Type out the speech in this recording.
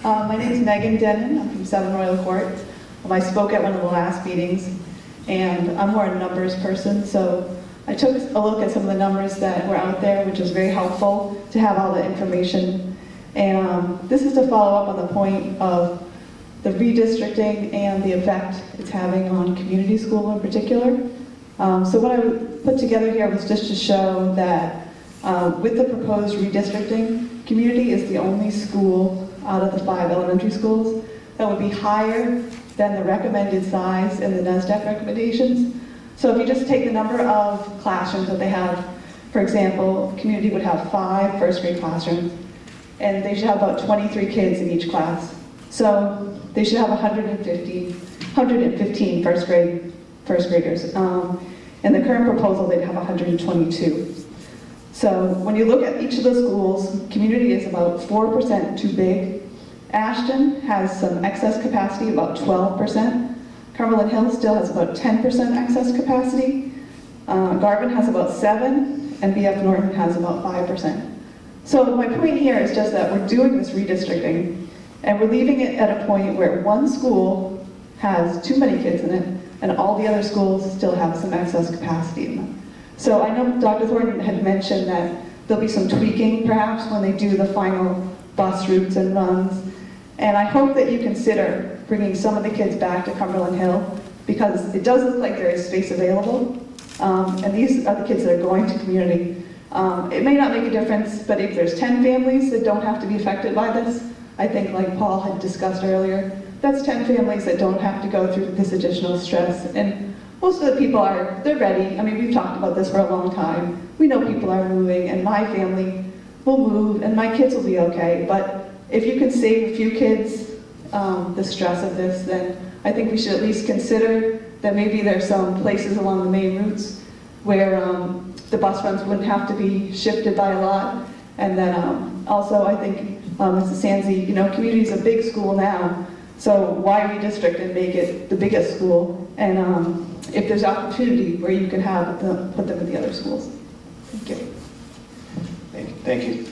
My name is Megan Dennen. I'm from 7 Royal Court. I spoke at one of the last meetings, and I'm more a numbers person, so I took a look at some of the numbers that were out there, which was very helpful to have all the information. And this is to follow up on the point of the redistricting and the effect it's having on community school in particular. So what I put together here was just to show that with the proposed redistricting, community is the only school out of the 5 elementary schools that would be higher than the recommended size in the NSDEC recommendations. So if you just take the number of classrooms that they have, for example, community would have 5 first grade classrooms, and they should have about 23 kids in each class. So they should have 115 first graders. In the current proposal, they'd have 122. So when you look at each of the schools, community is about 4% too big. Ashton has some excess capacity, about 12%. Cumberland Hill still has about 10% excess capacity. Garvin has about 7%, and BF Norton has about 5%. So my point here is just that we're doing this redistricting, and we're leaving it at a point where one school has too many kids in it, and all the other schools still have some excess capacity in them. So I know Dr. Thornton had mentioned that there'll be some tweaking perhaps when they do the final bus routes and runs. And I hope that you consider bringing some of the kids back to Cumberland Hill, because it does look like there is space available. And these are the kids that are going to community. It may not make a difference, but if there's 10 families that don't have to be affected by this, I think like Paul had discussed earlier, that's 10 families that don't have to go through this additional stress. And most of the people they're ready. I mean, we've talked about this for a long time. We know people are moving, and my family will move, and my kids will be okay. But if you can save a few kids the stress of this, then I think we should at least consider that maybe there's some places along the main routes where the bus runs wouldn't have to be shifted by a lot. And then also I think, Mrs. Sanzi, community is a big school now, so why redistrict and make it the biggest school? And if there's opportunity where you can put them in the other schools. Thank you. Thank you.